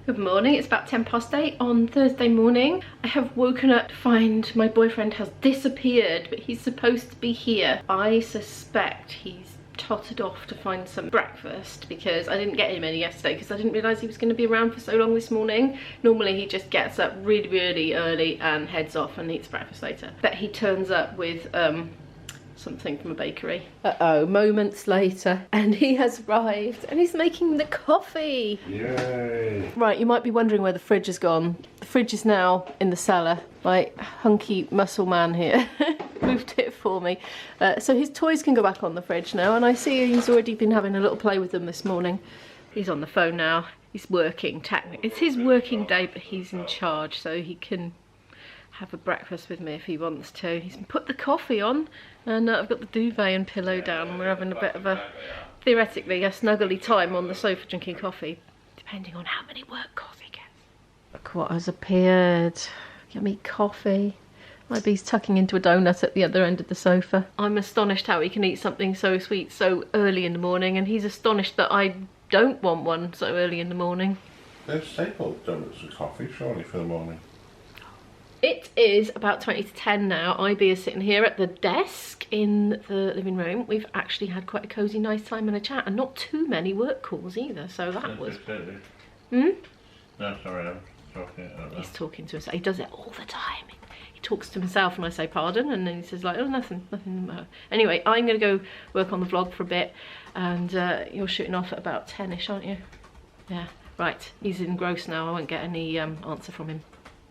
Good morning, it's about 8:10 on Thursday morning. I have woken up to find my boyfriend has disappeared, but he's supposed to be here. I suspect he's tottered off to find some breakfast because I didn't get him any yesterday because I didn't realise he was going to be around for so long this morning. Normally he just gets up really, really early and heads off and eats breakfast later. But he turns up with something from a bakery. Moments later, and he has arrived and he's making the coffee. Yay! Right, you might be wondering where the fridge has gone. The fridge is now in the cellar. My hunky muscle man here moved it for me. So his toys can go back on the fridge now, and I see he's already been having a little play with them this morning. He's on the phone now. He's working, technically. It's his working day, but he's in charge, so he can have a breakfast with me if he wants to. He's put the coffee on, and I've got the duvet and pillow down, and we're having a bit of a, theoretically, a snuggly time on the sofa drinking coffee, depending on how many work calls he gets. Look what has appeared. Yummy coffee. My bee's tucking into a donut at the other end of the sofa. I'm astonished how he can eat something so sweet so early in the morning, and he's astonished that I don't want one so early in the morning. They're staple donuts and coffee, surely, for the morning. It is about 20 to 10 now. IB is sitting here at the desk in the living room. We've actually had quite a cosy, nice time and a chat, and not too many work calls either, so that was... No, sorry, I'm talking. He's talking to us. He does it all the time. He talks to himself and I say pardon, and then he says like, oh, nothing. Anyway, I'm going to go work on the vlog for a bit, and you're shooting off at about 10ish, aren't you? Yeah, right. He's engrossed now. I won't get any answer from him.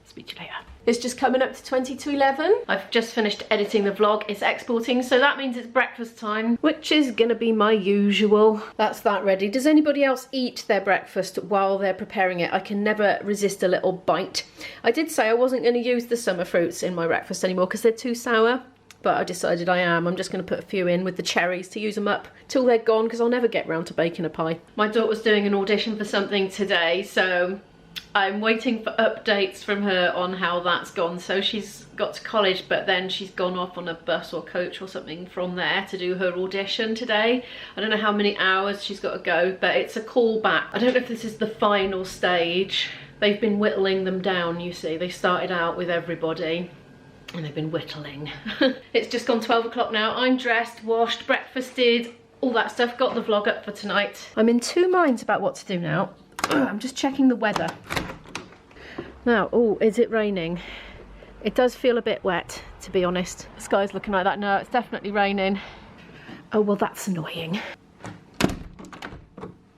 Speak to you later. It's just coming up to 20 to 11. I've just finished editing the vlog. It's exporting, so that means it's breakfast time, which is gonna be my usual. That's that ready. Does anybody else eat their breakfast while they're preparing it? I can never resist a little bite. I did say I wasn't gonna use the summer fruits in my breakfast anymore because they're too sour, but I decided I am. I'm just gonna put a few in with the cherries to use them up till they're gone, because I'll never get round to baking a pie. My daughter's doing an audition for something today, so I'm waiting for updates from her on how that's gone. So she's got to college, but then she's gone off on a bus or coach or something from there to do her audition today. I don't know how many hours she's got to go, but it's a call back. I don't know if this is the final stage. They've been whittling them down, you see. They started out with everybody and they've been whittling. It's just gone 12 o'clock now. I'm dressed, washed, breakfasted, all that stuff. Got the vlog up for tonight. I'm in two minds about what to do now. I'm just checking the weather. Now, oh, is it raining? It does feel a bit wet, to be honest. The sky's looking like that. No, it's definitely raining. Oh, well, that's annoying.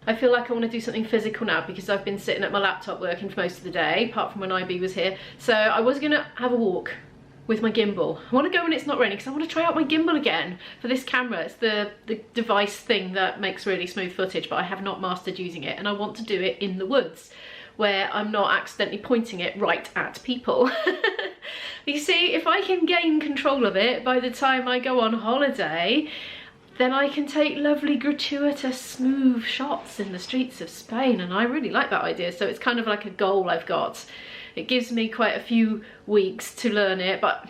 I feel like I want to do something physical now because I've been sitting at my laptop working for most of the day, apart from when IB was here. So I was going to have a walk with my gimbal. I want to go when it's not raining because I want to try out my gimbal again for this camera. It's the device thing that makes really smooth footage, but I have not mastered using it, and I want to do it in the woods where I'm not accidentally pointing it right at people. You see, if I can gain control of it by the time I go on holiday, then I can take lovely, gratuitous, smooth shots in the streets of Spain, and I really like that idea. So it's kind of like a goal I've got. It gives me quite a few weeks to learn it, but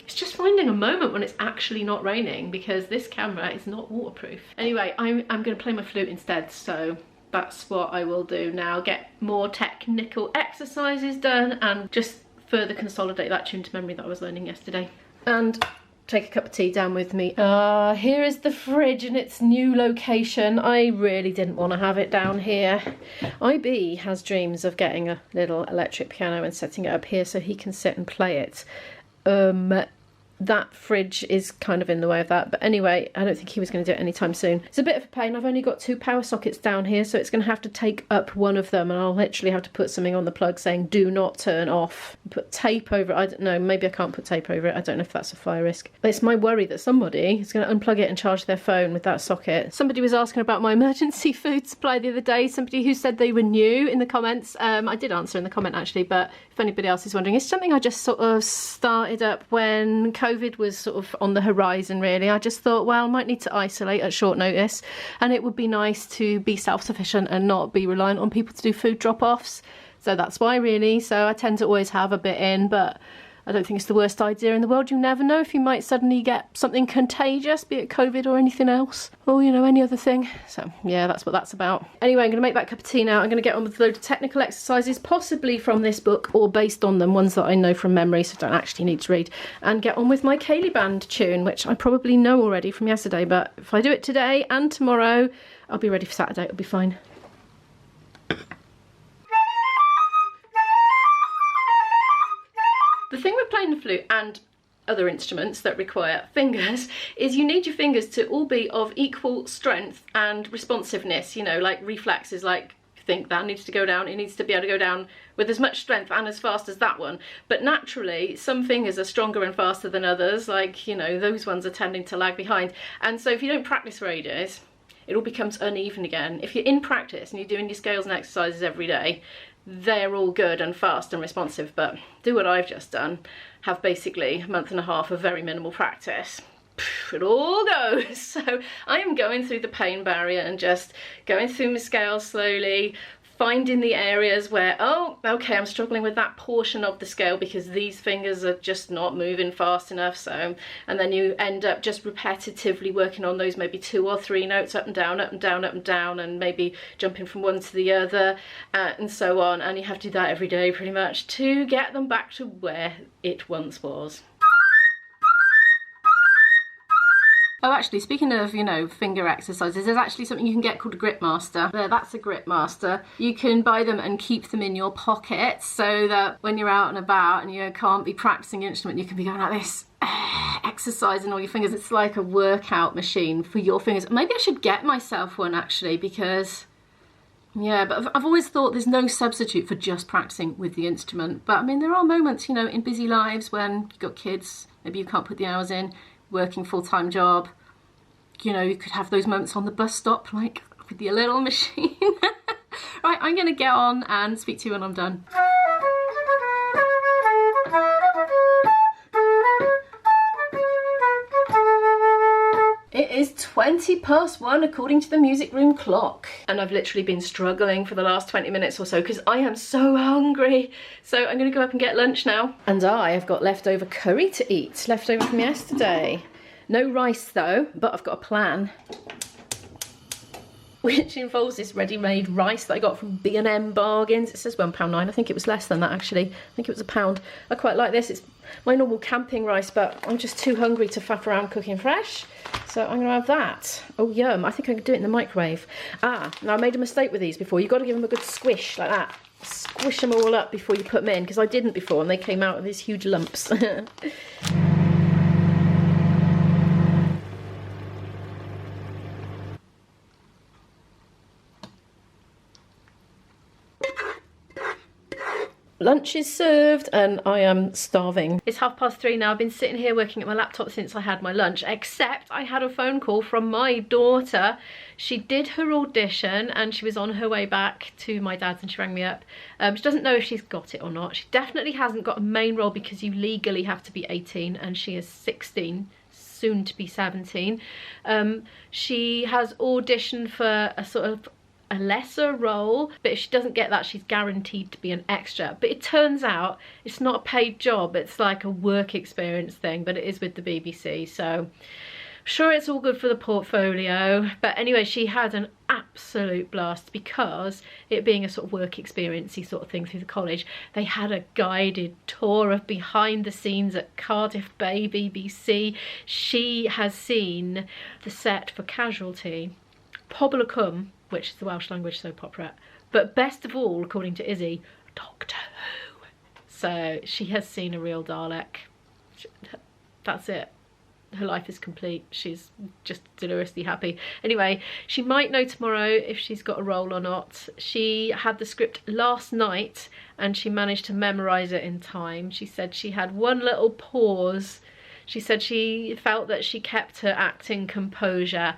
it's just finding a moment when it's actually not raining because this camera is not waterproof. Anyway, I'm going to play my flute instead, so that's what I will do now. Get more technical exercises done and just further consolidate that tune to memory that I was learning yesterday. And take a cup of tea down with me. Here is the fridge in its new location. I really didn't want to have it down here. IB has dreams of getting a little electric piano and setting it up here so he can sit and play it. That fridge is kind of in the way of that, but anyway, I don't think he was going to do it anytime soon. It's a bit of a pain. I've only got two power sockets down here, so it's going to have to take up one of them, and I'll literally have to put something on the plug saying do not turn off. Put tape over it. I don't know, maybe I can't put tape over it. I don't know if that's a fire risk. But it's my worry that somebody is going to unplug it and charge their phone with that socket. Somebody was asking about my emergency food supply the other day, somebody who said they were new in the comments. I did answer in the comment actually, but if anybody else is wondering, it's something I just sort of started up when COVID was sort of on the horizon, really. I just thought, well, I might need to isolate at short notice, and it would be nice to be self-sufficient and not be reliant on people to do food drop-offs. So that's why, really. So I tend to always have a bit in, but I don't think it's the worst idea in the world. You never know if you might suddenly get something contagious, be it COVID or anything else, or, you know, any other thing. So yeah, that's what that's about. Anyway, I'm going to make that cup of tea now. I'm going to get on with a load of technical exercises, possibly from this book or based on them, ones that I know from memory, so don't actually need to read, and get on with my Kaylee Band tune, which I probably know already from yesterday, but if I do it today and tomorrow, I'll be ready for Saturday. It'll be fine. The thing with playing the flute and other instruments that require fingers is you need your fingers to all be of equal strength and responsiveness, you know, like reflexes, like think that needs to go down, it needs to be able to go down with as much strength and as fast as that one. But naturally, some fingers are stronger and faster than others, like, you know, those ones are tending to lag behind. And so if you don't practice for ages, it all becomes uneven again. If you're in practice and you're doing your scales and exercises every day, they're all good and fast and responsive. But do what I've just done, have basically a month and a half of very minimal practice, it all goes. So I am going through the pain barrier and just going through my scales slowly, finding the areas where, oh, okay, I'm struggling with that portion of the scale because these fingers are just not moving fast enough. So, and then you end up just repetitively working on those maybe 2 or 3 notes, up and down, up and down, up and down, and maybe jumping from one to the other, and so on. And you have to do that every day pretty much to get them back to where it once was. Oh, actually, speaking of, you know, finger exercises, there's actually something you can get called a grip master. There, that's a grip master. You can buy them and keep them in your pocket so that when you're out and about and you can't be practicing your instrument, you can be going like this, exercising all your fingers. It's like a workout machine for your fingers. Maybe I should get myself one, actually, because, yeah, but I've always thought there's no substitute for just practicing with the instrument. But, I mean, there are moments, you know, in busy lives when you've got kids, maybe you can't put the hours in, working full-time job, you know, you could have those moments on the bus stop, like with your little machine. Right, I'm gonna get on and speak to you when I'm done. It is 1:20 according to the music room clock, and I've literally been struggling for the last 20 minutes or so because I am so hungry. So I'm gonna go up and get lunch now. And I have got leftover curry to eat, leftover from yesterday. No rice though, but I've got a plan, which involves this ready-made rice that I got from B&M Bargains. It says £1.9. I think it was less than that, actually. I think it was £1. I quite like this. It's my normal camping rice, but I'm just too hungry to faff around cooking fresh. So I'm gonna have that. Oh, yum. I think I could do it in the microwave. Ah, now I made a mistake with these before. You've got to give them a good squish like that. Squish them all up before you put them in, because I didn't before and they came out with these huge lumps. Lunch is served and I am starving. It's 3:30 now. I've been sitting here working at my laptop since I had my lunch, except I had a phone call from my daughter. She did her audition and she was on her way back to my dad's and she rang me up. She doesn't know if she's got it or not. She definitely hasn't got a main role because you legally have to be 18 and she is 16. Soon to be 17. She has auditioned for a sort of a lesser role, but if she doesn't get that, she's guaranteed to be an extra. But it turns out it's not a paid job, it's like a work experience thing, but it is with the BBC, so I'm sure it's all good for the portfolio. But anyway, she had an absolute blast because it being a sort of work experience-y sort of thing through the college, they had a guided tour of behind the scenes at Cardiff Bay BBC. She has seen the set for Casualty, Pobl y Cwm, which is the Welsh language soap opera, but best of all, according to Izzy, Doctor Who. So she has seen a real Dalek. That's it. Her life is complete. She's just deliriously happy. Anyway, she might know tomorrow if she's got a role or not. She had the script last night and she managed to memorise it in time. She said she had one little pause. She said she felt that she kept her acting composure.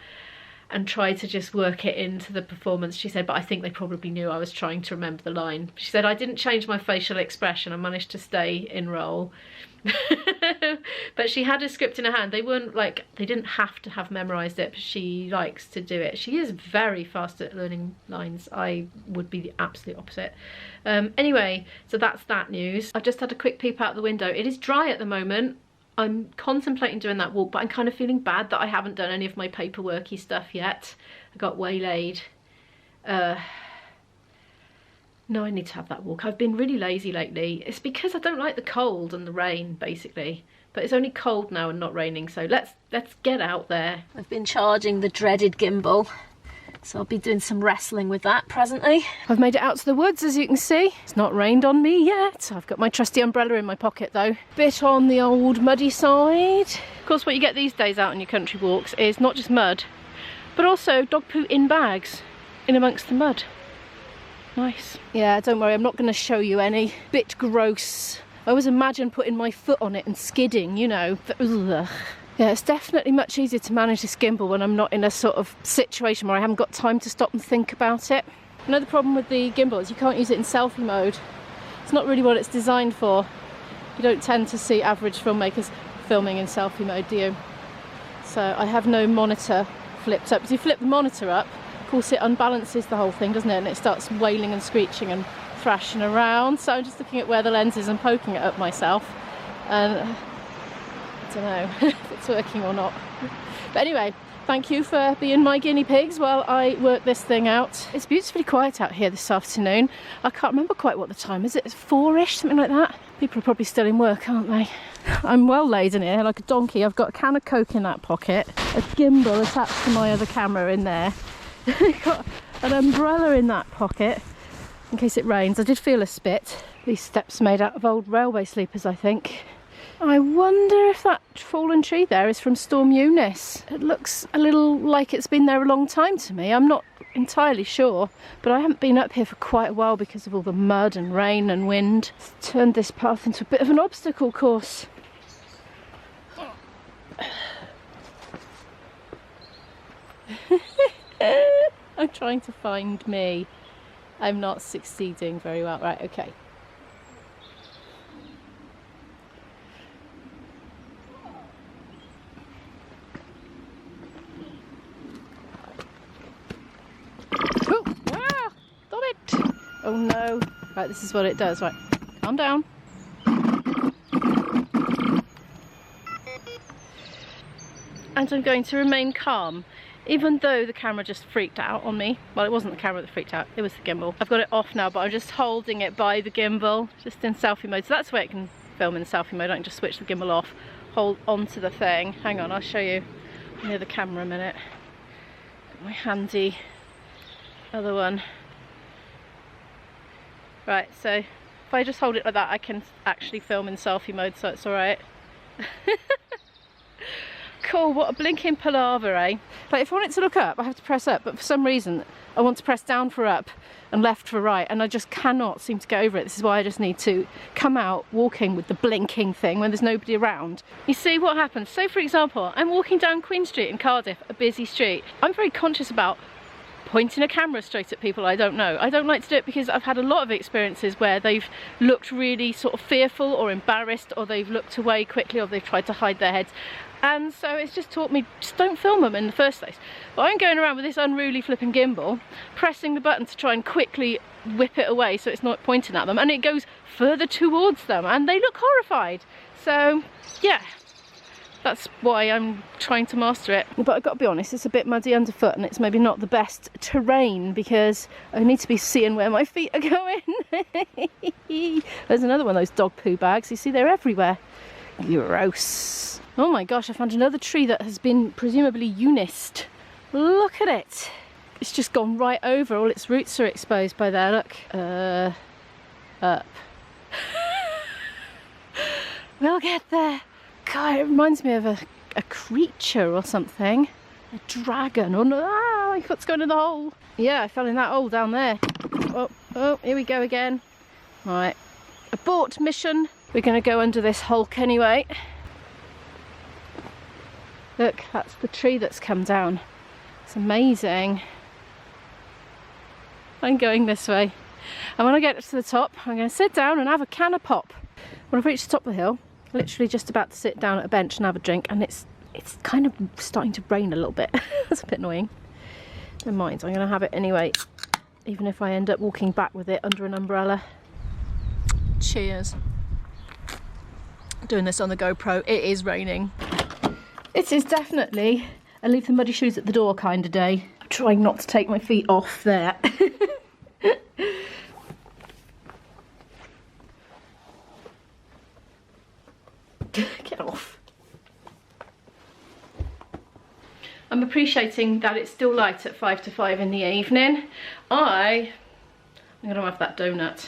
and tried to just work it into the performance. She said, but I think they probably knew I was trying to remember the line. She said, I didn't change my facial expression. I managed to stay in role. But she had a script in her hand. They weren't like, they didn't have to have memorized it, but she likes to do it. She is very fast at learning lines. I would be the absolute opposite. Anyway, so that's that news. I've just had a quick peep out the window. It is dry at the moment. I'm contemplating doing that walk, but I'm kind of feeling bad that I haven't done any of my paperworky stuff yet. I got waylaid. No, I need to have that walk. I've been really lazy lately. It's because I don't like the cold and the rain, basically. But it's only cold now and not raining, so let's get out there. I've been charging the dreaded gimbal, so I'll be doing some wrestling with that presently. I've made it out to the woods, as you can see. It's not rained on me yet. I've got my trusty umbrella in my pocket though. Bit on the old muddy side. Of course, what you get these days out on your country walks is not just mud, but also dog poo in bags, in amongst the mud. Nice. Yeah, don't worry, I'm not going to show you any. Bit gross. I always imagine putting my foot on it and skidding, you know. Ugh. Yeah, it's definitely much easier to manage this gimbal when I'm not in a sort of situation where I haven't got time to stop and think about it. Another problem with the gimbal is you can't use it in selfie mode. It's not really what it's designed for. You don't tend to see average filmmakers filming in selfie mode, do you? So I have no monitor flipped up. Because you flip the monitor up, of course it unbalances the whole thing, doesn't it? And it starts wailing and screeching and thrashing around. So I'm just looking at where the lens is and poking it up myself. And I don't know if it's working or not. But anyway, thank you for being my guinea pigs while I work this thing out. It's beautifully quiet out here this afternoon. I can't remember quite what the time is. It's 4-ish, something like that. People are probably still in work, aren't they? I'm well laid in here like a donkey. I've got a can of Coke in that pocket, a gimbal attached to my other camera in there. I've got an umbrella in that pocket in case it rains. I did feel a spit. These steps made out of old railway sleepers, I think. I wonder if that fallen tree there is from Storm Eunice. It looks a little like it's been there a long time to me. I'm not entirely sure, but I haven't been up here for quite a while because of all the mud and rain and wind. It's turned this path into a bit of an obstacle course. I'm trying to find me. I'm not succeeding very well. Right, okay. Oh, ah, stop it. Oh no. Right, this is what it does. Right, calm down. And I'm going to remain calm, even though the camera just freaked out on me. Well, it wasn't the camera that freaked out, it was the gimbal. I've got it off now, but I'm just holding it by the gimbal, just in selfie mode. So that's where it can film in selfie mode. I can just switch the gimbal off, hold onto the thing. Hang on, I'll show you near the camera a minute. My handy other one. Right, so if I just hold it like that, I can actually film in selfie mode, so it's alright. Cool, what a blinking palaver, eh? Like, if I want it to look up, I have to press up, but for some reason I want to press down for up and left for right, and I just cannot seem to get over it. This is why I just need to come out walking with the blinking thing when there's nobody around. You see what happens? So for example, I'm walking down Queen Street in Cardiff, a busy street. I'm very conscious about pointing a camera straight at people I don't know. I don't like to do it because I've had a lot of experiences where they've looked really sort of fearful or embarrassed, or they've looked away quickly, or they've tried to hide their heads. And so it's just taught me, just don't film them in the first place. But I'm going around with this unruly flipping gimbal, pressing the button to try and quickly whip it away so it's not pointing at them, and it goes further towards them and they look horrified. So yeah, that's why I'm trying to master it. But I've got to be honest, it's a bit muddy underfoot and it's maybe not the best terrain because I need to be seeing where my feet are going. There's another one of those dog poo bags. You see, they're everywhere. Gross. Oh my gosh, I found another tree that has been presumably Euniced. Look at it. It's just gone right over. All its roots are exposed by there, look. Up. We'll get there. God, it reminds me of a creature or something. A dragon. Oh no, my foot's going in the hole. Yeah, I fell in that hole down there. Oh, here we go again. Right, abort mission. We're gonna go under this hulk anyway. Look, that's the tree that's come down. It's amazing. I'm going this way. And when I get to the top, I'm going to sit down and have a can of pop. When I've reached the top of the hill, literally just about to sit down at a bench and have a drink, and it's kind of starting to rain a little bit. That's a bit annoying. Never mind, I'm going to have it anyway, even if I end up walking back with it under an umbrella. Cheers. Doing this on the GoPro. It is raining. It is definitely a leave the muddy shoes at the door kind of day. I'm trying not to take my feet off there. Get off. I'm appreciating that it's still light at 5 to 5 in the evening. I'm going to have that donut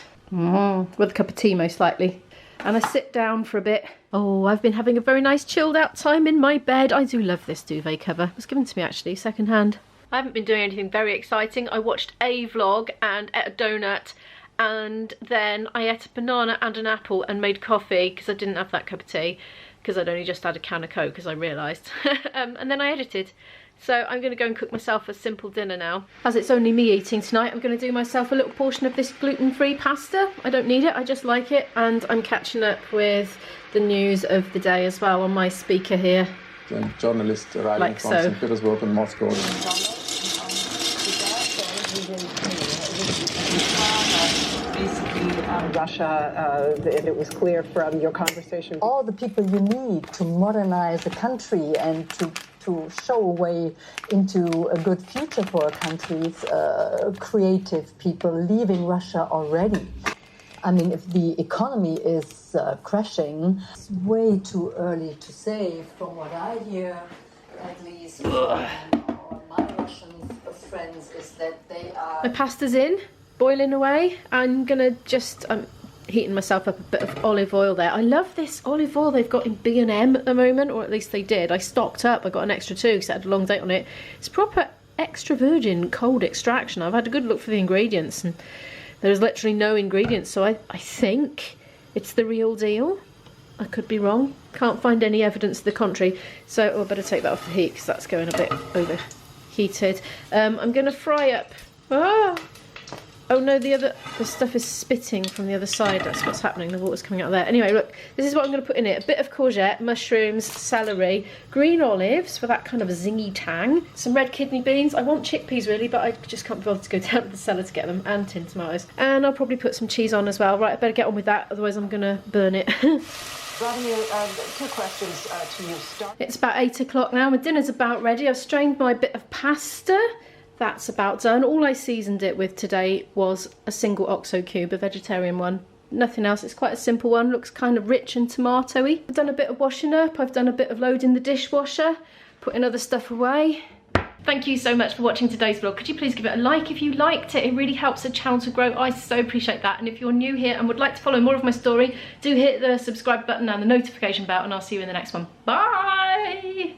with a cup of tea most likely. And I sit down for a bit. Oh, I've been having a very nice chilled out time in my bed. I do love this duvet cover. It was given to me actually, second hand. I haven't been doing anything very exciting. I watched a vlog and ate a donut, and then I ate a banana and an apple and made coffee because I didn't have that cup of tea because I'd only just had a can of Coke, as I realised. And then I edited. So I'm going to go and cook myself a simple dinner now. As it's only me eating tonight, I'm going to do myself a little portion of this gluten-free pasta. I don't need it, I just like it. And I'm catching up with the news of the day as well on my speaker here. A journalist arriving like from so. St. Petersburg and Moscow. Russia, and it was clear from your conversation. All the people you need to modernize the country and to show a way into a good future for a country, creative people leaving Russia already. I mean, if the economy is crashing, it's way too early to say. From what I hear, at least from my Russian friends, is that they are... My pasta's in, boiling away. I'm gonna I'm heating myself up a bit of olive oil there. I love this olive oil they've got in B&M at the moment, or at least they did. I stocked up, I got an extra 2 because it had a long date on it. It's proper extra virgin cold extraction. I've had a good look for the ingredients and there's literally no ingredients, so I think it's the real deal. I could be wrong. Can't find any evidence to the contrary. So I better take that off the heat because that's going a bit overheated. I'm going to fry up... Oh no, the stuff is spitting from the other side. That's what's happening. The water's coming out there. Anyway, look, this is what I'm going to put in it. A bit of courgette, mushrooms, celery, green olives for that kind of zingy tang, some red kidney beans. I want chickpeas really, but I just can't be bothered to go down to the cellar to get them, and tin tomatoes. And I'll probably put some cheese on as well. Right, I better get on with that, otherwise I'm going to burn it. Vladimir, 2 questions to you. It's about 8 o'clock now. My dinner's about ready. I've strained my bit of pasta. That's about done. All I seasoned it with today was a single OXO cube, a vegetarian one. Nothing else. It's quite a simple one. Looks kind of rich and tomatoey. I've done a bit of washing up. I've done a bit of loading the dishwasher, putting other stuff away. Thank you so much for watching today's vlog. Could you please give it a like if you liked it? It really helps the channel to grow. I so appreciate that. And if you're new here and would like to follow more of my story, do hit the subscribe button and the notification bell, and I'll see you in the next one. Bye!